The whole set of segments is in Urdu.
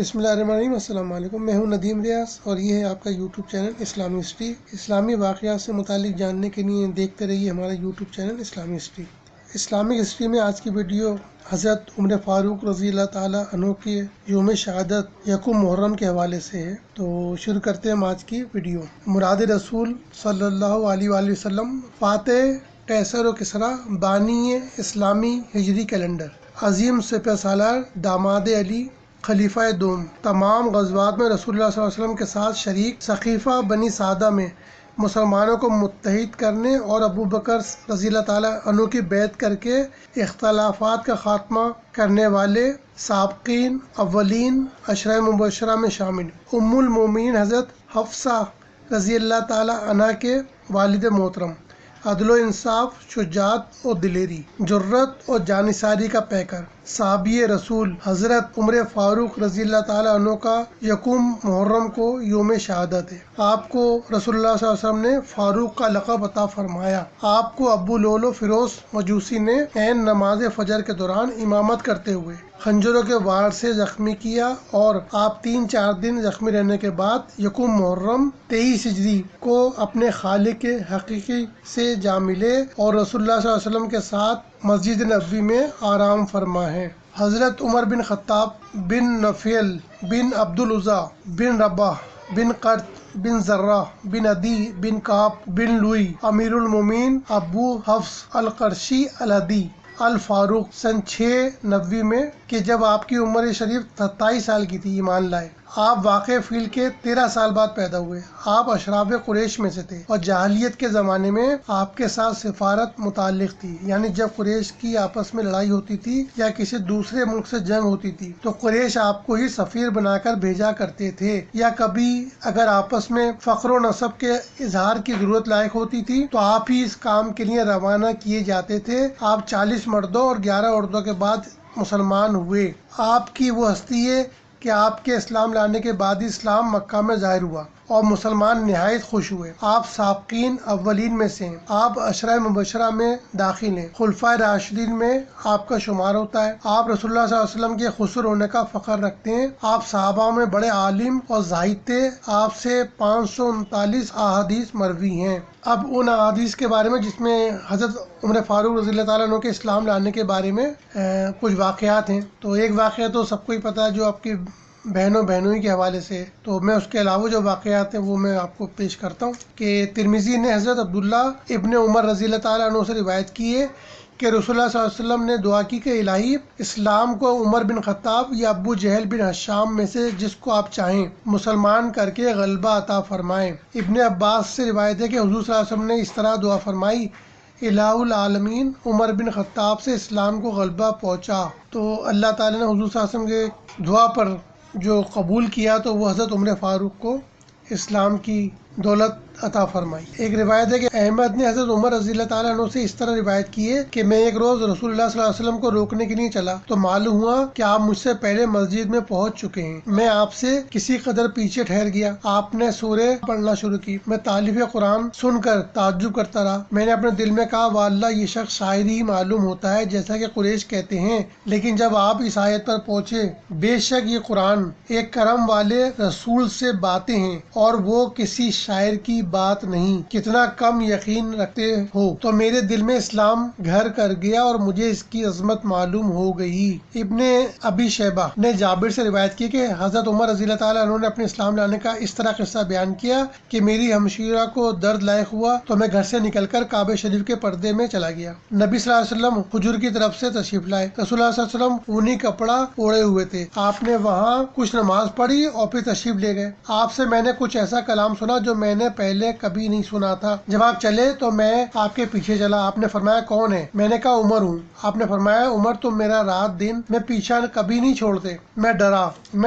بسم اللہ الرحمن الرحیم۔ السلام علیکم، میں ہوں ندیم ریاض اور یہ ہے آپ کا یوٹیوب چینل اسلامی ہسٹری۔ اسلامی واقعات سے متعلق جاننے کے لیے دیکھتے رہیے ہمارا یوٹیوب چینل اسلامی ہسٹری۔ اسلامک ہسٹری میں آج کی ویڈیو حضرت عمر فاروق رضی اللہ تعالیٰ عنہ کے یوم شہادت یکم محرم کے حوالے سے ہے۔ تو شروع کرتے ہیں ہم آج کی ویڈیو۔ مراد رسول صلی اللہ علیہ وآلہ وسلم فاتح قیصر و کسریٰ بانی اسلامی ہجری کیلنڈر، عظیم سپہ سالار داماد علی خلیفہ دوم، تمام غزوات میں رسول اللہ صلی اللہ علیہ وسلم کے ساتھ شریک، سقیفہ بنی سعدہ میں مسلمانوں کو متحد کرنے اور ابو بکر رضی اللہ تعالیٰ عنہ کی بیعت کر کے اختلافات کا خاتمہ کرنے والے سابقین اولین عشرہ مبشرہ میں شامل، ام المومنین حضرت حفصہ رضی اللہ تعالیٰ عنہ کے والد محترم، عدل و انصاف، شجاعت اور دلیری، جرت اور جانثاری کا پیکر، صحابی رسول حضرت عمر فاروق رضی اللہ تعالیٰ عنہ کا یکم محرم کو یوم شہادت ہے۔ آپ کو رسول اللہ صلی اللہ علیہ وسلم نے فاروق کا لقب عطا فرمایا۔ آپ کو ابو لولو فیروز مجوسی نے عین نماز فجر کے دوران امامت کرتے ہوئے خنجروں کے وار سے زخمی کیا اور آپ 3-4 دن زخمی رہنے کے بعد یکم محرم 23 ہجری کو اپنے خالق حقیقی سے جا ملے اور رسول اللہ صلی اللہ علیہ وسلم کے ساتھ مسجد نبوی میں آرام فرما ہے۔ حضرت عمر بن خطاب بن نفیل بن عبد العزیٰ بن رباح بن قرط بن زرہ بن عدی بن کعب بن لوئی امیر المومنین ابو حفص القرشی الہدی الفاروق سن 690 میں کہ جب آپ کی عمر شریف 27 سال کی تھی ایمان لائے۔ آپ واقع فیل کے 13 سال بعد پیدا ہوئے۔ آپ اشراف قریش میں سے تھے اور جاہلیت کے زمانے میں آپ کے ساتھ سفارت متعلق تھی، یعنی جب قریش کی آپس میں لڑائی ہوتی تھی یا کسی دوسرے ملک سے جنگ ہوتی تھی تو قریش آپ کو ہی سفیر بنا کر بھیجا کرتے تھے، یا کبھی اگر آپس میں فخر و نسب کے اظہار کی ضرورت لائق ہوتی تھی تو آپ ہی اس کام کے لیے روانہ کیے جاتے تھے۔ آپ 40 مردوں اور 11 عورتوں کے بعد مسلمان ہوئے۔ آپ کی وہ ہستی ہے کہ آپ کے اسلام لانے کے بعد اسلام مکہ میں ظاہر ہوا اور مسلمان نہایت خوش ہوئے۔ آپ سابقین اولین میں سے ہیں۔ آپ عشرہ مبشرہ میں داخل ہیں۔ خلفائے راشدین میں آپ کا شمار ہوتا ہے۔ آپ رسول اللہ صلی اللہ علیہ وسلم کے خسر ہونے کا فخر رکھتے ہیں۔ آپ صحابہ میں بڑے عالم اور زاہد تھے۔ آپ سے 539 احادیث مروی ہیں۔ اب ان احادیث کے بارے میں جس میں حضرت عمر فاروق رضی اللہ تعالیٰ عنہ کے اسلام لانے کے بارے میں کچھ واقعات ہیں۔ تو ایک واقعہ تو سب کو ہی پتہ ہے جو آپ کی بہنوں کے حوالے سے، تو میں اس کے علاوہ جو واقعات ہیں وہ میں آپ کو پیش کرتا ہوں کہ ترمذی نے حضرت عبداللہ ابن عمر رضی اللہ تعالیٰ عنہ سے روایت کی ہے کہ رسول اللہ صلی اللہ علیہ وسلم نے دعا کی کہ الہی اسلام کو عمر بن خطاب یا ابو جہل بن ہشام میں سے جس کو آپ چاہیں مسلمان کر کے غلبہ عطا فرمائیں۔ ابن عباس سے روایت ہے کہ حضور صلی اللہ علیہ وسلم نے اس طرح دعا فرمائی، الہ العالمین عمر بن خطاب سے اسلام کو غلبہ پہنچا۔ تو اللہ تعالیٰ نے حضور صلی اللہ علیہ وسلم کے دعا پر جو قبول کیا تو وہ حضرت عمر فاروق کو اسلام کی دولت عطا فرمائی۔ ایک روایت ہے کہ احمد نے حضرت عمر رضی اللہ تعالیٰ عنہ سے اس طرح روایت کی ہے کہ میں ایک روز رسول اللہ صلی اللہ علیہ وسلم کو روکنے کے لیے چلا تو معلوم ہوا کہ آپ مجھ سے پہلے مسجد میں پہنچ چکے ہیں۔ میں آپ سے کسی قدر پیچھے ٹھہر گیا۔ آپ نے سورہ پڑھنا شروع کی۔ میں تالیف قرآن سن کر تعجب کرتا رہا۔ میں نے اپنے دل میں کہا واللہ یہ شخص شاعر ہی معلوم ہوتا ہے جیسا کہ قریش کہتے ہیں، لیکن جب آپ اس آیت پر پہنچے بے شک یہ قرآن ایک کرم والے رسول سے باتیں ہیں اور وہ کسی شاعر کی بات نہیں، کتنا کم یقین رکھتے ہو، تو میرے دل میں اسلام گھر کر گیا اور مجھے اس کی عظمت معلوم ہو گئی۔ ابن ابی شیبہ نے جابر سے روایت کی کہ حضرت عمر رضی اللہ تعالیٰ عنہ نے اپنے اسلام لانے کا اس طرح قصہ بیان کیا کہ میری ہمشیرہ کو درد لائق ہوا تو میں گھر سے نکل کر کعبہ شریف کے پردے میں چلا گیا۔ نبی صلی اللہ علیہ وسلم حجر کی طرف سے تشریف لائے۔ رسول اللہ صلی اللہ علیہ وسلم اونی کپڑا اوڑے ہوئے تھے۔ آپ نے وہاں کچھ نماز پڑھی اور پھر تشریف لے گئے۔ آپ سے میں نے کچھ ایسا کلام سنا جو میں نے پہلے کبھی نہیں سنا تھا۔ جب آپ چلے تو میں آپ کے پیچھے چلا۔ آپ نے فرمایا کون ہے؟ میں نے کہا عمر ہوں۔ آپ نے فرمایا عمر تم میرا رات دن میں پیچھا کبھی نہیں چھوڑتے۔ میں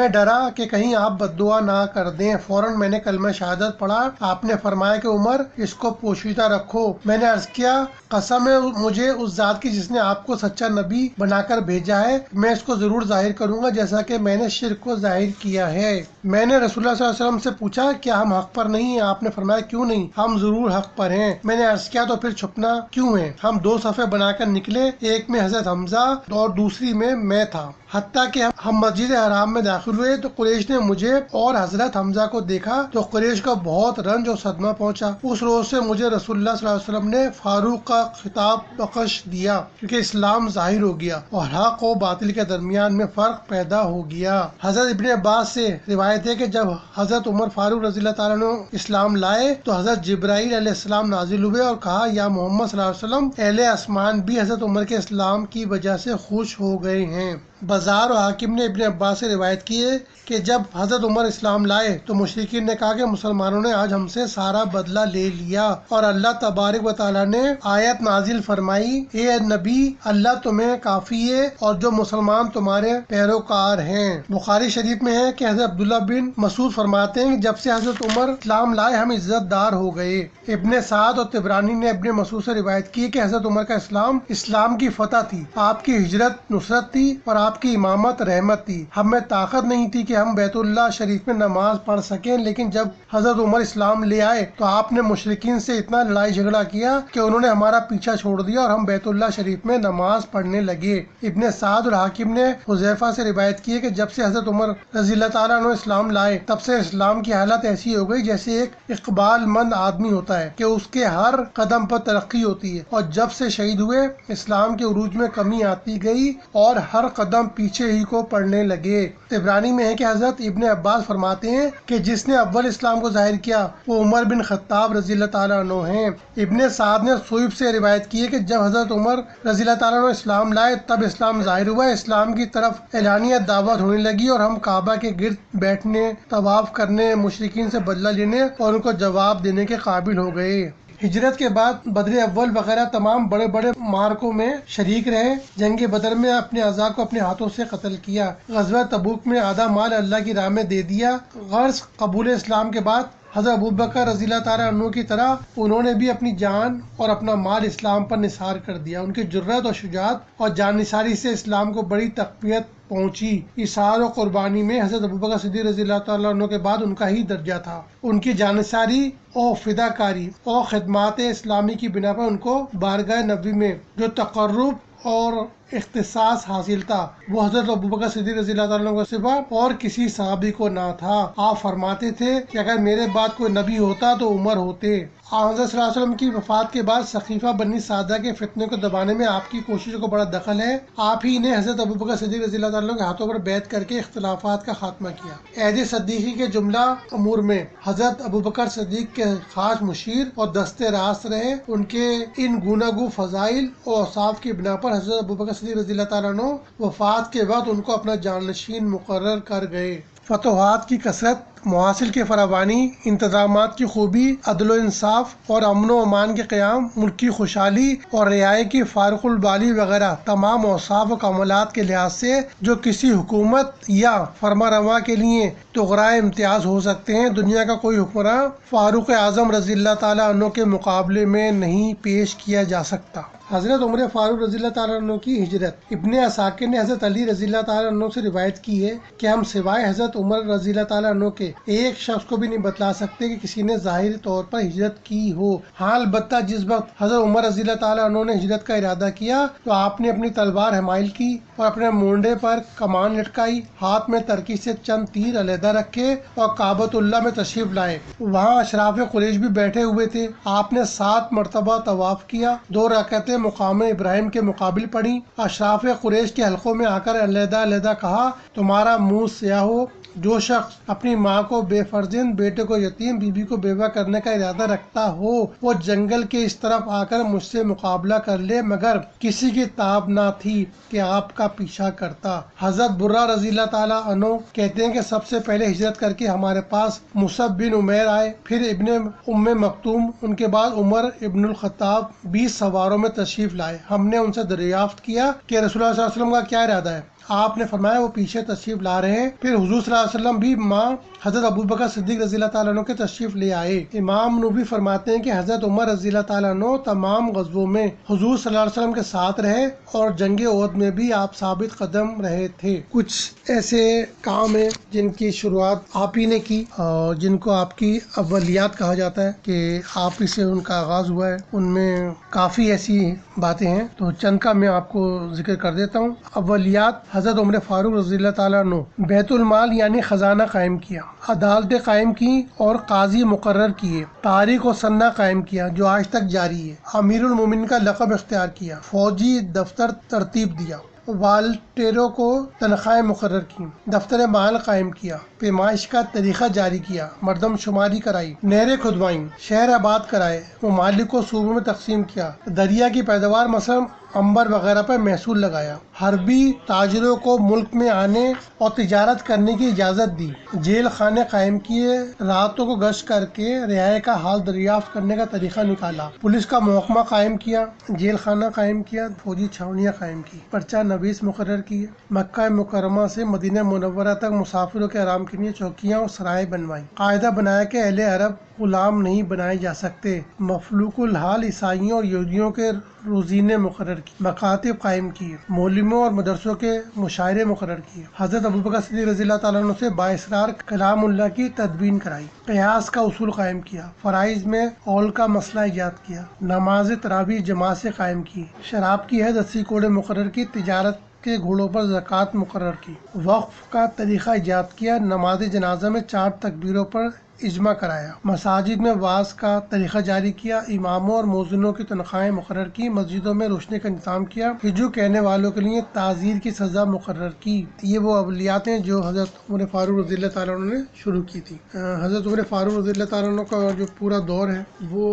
ڈرا کہ کہیں آپ بد دعا نہ کر دیں۔ فوراً میں نے کلمہ شہادت پڑھا۔ آپ نے فرمایا کہ عمر اس کو پوشیدہ رکھو۔ میں نے عرض کیا قسم ہے مجھے اس ذات کی جس نے آپ کو سچا نبی بنا کر بھیجا ہے، میں اس کو ضرور ظاہر کروں گا جیسا کہ میں نے شرک کو ظاہر کیا ہے۔ میں نے رسول اللہ صلی اللہ علیہ وسلم سے پوچھا کیا ہم حق پر نہیں ہیں؟ آپ نے فرمایا کیوں نہیں، ہم ضرور حق پر ہیں۔ میں نے عرض کیا تو پھر چھپنا کیوں ہے؟ ہم 2 صفحے بنا کر نکلے، ایک میں حضرت حمزہ اور دوسری میں تھا۔ حتیٰ کہ ہم مسجد حرام میں داخل ہوئے تو قریش نے مجھے اور حضرت حمزہ کو دیکھا تو قریش کو بہت رنج اور صدمہ پہنچا۔ اس روز سے مجھے رسول اللہ صلی اللہ علیہ وسلم نے فاروق کا خطاب بخش دیا، کیونکہ اسلام ظاہر ہو گیا اور حق و باطل کے درمیان میں فرق پیدا ہو گیا۔ حضرت ابن عباس سے روایت ہے کہ جب حضرت عمر فاروق رضی اللہ تعالیٰ عنہ اسلام لائے تو حضرت جبرائیل علیہ السلام نازل ہوئے اور کہا یا محمد صلی اللہ علیہ وسلم، اہل آسمان بھی حضرت عمر کے اسلام کی وجہ سے خوش ہو گئے ہیں۔ بزار و حاکم نے ابن عباس سے روایت کی ہے کہ جب حضرت عمر اسلام لائے تو مشرکین نے کہا کہ مسلمانوں نے آج ہم سے سارا بدلہ لے لیا، اور اللہ تبارک و تعالیٰ نے آیت نازل فرمائی، اے نبی اللہ تمہیں کافی ہے اور جو مسلمان تمہارے پیروکار ہیں۔ بخاری شریف میں ہے کہ حضرت عبداللہ بن مسعود فرماتے ہیں کہ جب سے حضرت عمر اسلام لائے ہم عزت دار ہو گئے۔ ابن سعد اور طبرانی نے ابن مسعود سے روایت کی کہ حضرت عمر کا اسلام کی فتح تھی، آپ کی ہجرت نصرت تھی اور آپ کی امامت رحمت تھی۔ ہم میں طاقت نہیں تھی کہ ہم بیت اللہ شریف میں نماز پڑھ سکیں، لیکن جب حضرت عمر اسلام لے آئے تو آپ نے مشرکین سے اتنا لڑائی جھگڑا کیا کہ انہوں نے ہمارا پیچھا چھوڑ دیا اور ہم بیت اللہ شریف میں نماز پڑھنے لگے۔ ابن سعد اور حاکم نے حذیفہ سے روایت کی ہے کہ جب سے حضرت عمر رضی اللہ تعالیٰ عنہ اسلام لائے تب سے اسلام کی حالت ایسی ہو گئی جیسے ایک اقبال مند آدمی ہوتا ہے کہ اس کے ہر قدم پر ترقی ہوتی ہے، اور جب سے شہید ہوئے اسلام کے عروج میں کمی آتی گئی اور ہر قدم پیچھے ہی کو پڑھنے لگے۔ طبرانی میں ہے کہ حضرت ابن عباس فرماتے ہیں کہ جس نے اول اسلام کو ظاہر کیا وہ عمر بن خطاب رضی اللہ تعالیٰ عنہ ہیں۔ ابن سعد نے صہیب سے روایت کی ہے کہ جب حضرت عمر رضی اللہ تعالیٰ عنہ اسلام لائے تب اسلام ظاہر ہوا، اسلام کی طرف اعلانیہ دعوت ہونے لگی اور ہم کعبہ کے گرد بیٹھنے، طواف کرنے، مشرکین سے بدلہ لینے اور ان کو جواب دینے کے قابل ہو گئے۔ ہجرت کے بعد بدر اول وغیرہ تمام بڑے بڑے معرکوں میں شریک رہے۔ جنگ بدر میں اپنے اعضاء کو اپنے ہاتھوں سے قتل کیا۔ غزوہ تبوک میں آدھا مال اللہ کی راہ میں دے دیا۔ غرض قبول اسلام کے بعد حضرت ابوبکر رضی اللہ تعالیٰ عنہ کی طرح انہوں نے بھی اپنی جان اور اپنا مال اسلام پر نثار کر دیا۔ ان کی جرأت اور شجاعت اور جان نثاری سے اسلام کو بڑی تقویت پہنچی۔ اثار و قربانی میں حضرت ابوبکر صدیق رضی اللہ تعالیٰ عنہ کے بعد ان کا ہی درجہ تھا۔ ان کی جان نثاری اور فداکاری اور خدمات اسلامی کی بنا پر ان کو بارگاہ نبوی میں جو تقرب اور اختصاص حاصل تھا وہ حضرت ابوبکر صدیق رضی اللہ تعالیٰ عنہ کے سوا اور کسی صحابی کو نہ تھا۔ آپ فرماتے تھے کہ اگر میرے بعد کوئی نبی ہوتا تو عمر ہوتے۔ حضرت صلی اللہ علیہ وسلم کی وفات کے بعد سقیفہ بنی سعدہ کے فتنے کو دبانے میں آپ کی کوششوں کو بڑا دخل ہے۔ آپ ہی نے حضرت ابوبکر صدیق رضی اللہ تعالیٰ عنہ کے ہاتھوں پر بیعت کر کے اختلافات کا خاتمہ کیا۔ عہد صدیقی کے جملہ امور میں حضرت ابوبکر صدیق کے خاص مشیر اور دستے راست رہے۔ ان کے ان گوناگو فضائل اور اوصاف کی بنا پر حضرت ابوبکر صدیق رضی اللہ تعالیٰ عنہ وفات کے بعد ان کو اپنا جانشین مقرر کر گئے۔ فتوحات کی کثرت، محاصل کی فراوانی، انتظامات کی خوبی، عدل و انصاف اور امن و امان کے قیام، ملک کی خوشحالی اور رعایا کی فارغ البالی وغیرہ تمام اوصاف و کمالات کے لحاظ سے جو کسی حکومت یا فرما روا کے لیے تغرائے امتیاز ہو سکتے ہیں، دنیا کا کوئی حکمراں فاروق اعظم رضی اللہ تعالیٰ عنہ کے مقابلے میں نہیں پیش کیا جا سکتا۔ حضرت عمر فاروق رضی اللہ تعالیٰ عنہ کی ہجرت۔ ابن عساکر نے حضرت علی رضی اللہ تعالیٰ عنہ سے روایت کی ہے کہ ہم سوائے حضرت عمر رضی اللہ تعالیٰ عنہ کے ایک شخص کو بھی نہیں بتلا سکتے کہ کسی نے ظاہری طور پر ہجرت کی ہو۔ ہاں البتہ جس وقت حضرت عمر رضی اللہ تعالیٰ عنہ نے ہجرت کا ارادہ کیا تو آپ نے اپنی تلوار حمائل کی اور اپنے مونڈے پر کمان لٹکائی، ہاتھ میں ترکی سے چند تیر علیحدہ رکھے اور کعبۃ اللہ میں تشریف لائے۔ وہاں اشراف قریش بھی بیٹھے ہوئے تھے۔ آپ نے 7 مرتبہ طواف کیا، 2 رکعتیں مقام ابراہیم کے مقابل پڑھی۔ اشراف قریش کے حلقوں میں آ کر علیحدہ علیحدہ کہا، تمہارا منہ سیاہ ہو، جو شخص اپنی ماں کو بے فرزند، بیٹے کو یتیم، بیوی کو بیوہ کرنے کا ارادہ رکھتا ہو وہ جنگل کے اس طرف آ کر مجھ سے مقابلہ کر لے، مگر کسی کی تاب نہ تھی کہ آپ کا پیچھا کرتا۔ حضرت برہ رضی اللہ تعالیٰ عنہ کہتے ہیں کہ سب سے پہلے ہجرت کر کے ہمارے پاس مصعب بن عمیر آئے، پھر ابن ام مکتوم، ان کے بعد عمر ابن الخطاب 20 سواروں میں تشریف لائے۔ ہم نے ان سے دریافت کیا کہ رسول اللہ صلی اللہ علیہ وسلم کا کیا ارادہ ہے؟ آپ نے فرمایا وہ پیچھے تشریف لا رہے ہیں۔ پھر حضور صلی اللہ علیہ وسلم بھی ماں حضرت ابوبکر صدیق رضی اللہ تعالیٰ عنہ کے تشریف لے آئے۔ امام نووی فرماتے ہیں کہ حضرت عمر رضی اللہ تعالیٰ عنہ تمام غزووں میں حضور صلی اللہ علیہ وسلم کے ساتھ رہے اور جنگ احد میں بھی آپ ثابت قدم رہے تھے۔ کچھ ایسے کام ہیں جن کی شروعات آپ ہی نے کی اور جن کو آپ کی اولیات کہا جاتا ہے کہ آپ ہی سے ان کا آغاز ہوا ہے۔ ان میں کافی ایسی باتیں ہیں تو چند کا میں آپ کو ذکر کر دیتا ہوں۔ اولیات حضرت عمر فاروق رضی اللہ تعالیٰ عنہ بیت المال یعنی خزانہ قائم کیا، عدالتیں قائم کی اور قاضی مقرر کیے، تاریخ و سنہ قائم کیا جو آج تک جاری ہے، امیر المومنین کا لقب اختیار کیا، فوجی دفتر ترتیب دیا، والٹیروں کو تنخواہیں مقرر کی، دفتر مال قائم کیا، پیمائش کا طریقہ جاری کیا، مردم شماری کرائی، نہریں کھدوائیں، شہر آباد کرائے، ممالک کو صوبوں میں تقسیم کیا، دریا کی پیداوار مثلا عنبر وغیرہ پر محصول لگایا، حربی تاجروں کو ملک میں آنے اور تجارت کرنے کی اجازت دی، جیل خانے قائم کیے، راتوں کو گشت کر کے رہائی کا حال دریافت کرنے کا طریقہ نکالا، پولیس کا محکمہ قائم کیا، جیل خانہ قائم کیا، فوجی چھاونیاں قائم کی، پرچہ نویس مقرر کیے، مکہ مکرمہ سے مدینہ منورہ تک مسافروں کے آرام کے لیے چوکیاں اور سرائیں بنوائیں، قاعدہ بنایا کہ اہل عرب غلام نہیں بنائے جا سکتے، مفلوق الحال عیسائیوں اور یہودیوں کے روزینے مقرر کیے، مکاتب قائم کیے، مولموں اور مدرسوں کے مشاعرے مقرر کیے، حضرت ابوبکر صدیق رضی اللہ تعالیٰ عنہ سے بااسرار کلام اللہ کی تدوین کرائی، قیاس کا اصول قائم کیا، فرائض میں اول کا مسئلہ ایجاد کیا، نماز تراویح جماعت سے قائم کی، شراب کی حد 80 کوڑے مقرر کی، تجارت کے گھوڑوں پر زکوٰۃ مقرر کی، وقف کا طریقہ ایجاد کیا، نماز جنازہ میں 4 تکبیروں پر اجماع کرایا، مساجد میں وعظ کا طریقہ جاری کیا، اماموں اور مؤذنوں کی تنخواہیں مقرر کی، مسجدوں میں روشنی کا انتظام کیا، ہجو کہنے والوں کے لیے تعزیر کی سزا مقرر کی۔ یہ وہ عملیات ہیں جو حضرت عمر فاروق رضی اللہ تعالیٰ عنہ نے شروع کی تھی۔ حضرت عمر فاروق رضی اللہ تعالیٰ عنہ کا جو پورا دور ہے وہ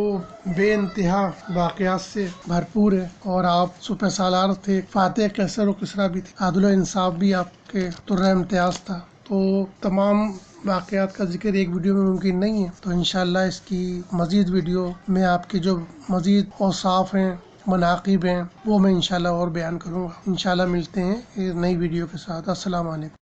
بے انتہا واقعات سے بھرپور ہے، اور آپ سپہ سالار تھے، فاتح قیصر و کسریٰ بھی تھے، عدل و انصاف بھی آپ کے درہ امتیاز تھا، تو تمام واقعات کا ذکر ایک ویڈیو میں ممکن نہیں ہے، تو انشاءاللہ اس کی مزید ویڈیو میں آپ کے جو مزید اوصاف ہیں، مناقب ہیں، وہ میں انشاءاللہ اور بیان کروں گا۔ انشاءاللہ ملتے ہیں ایک نئی ویڈیو کے ساتھ۔ السلام علیکم۔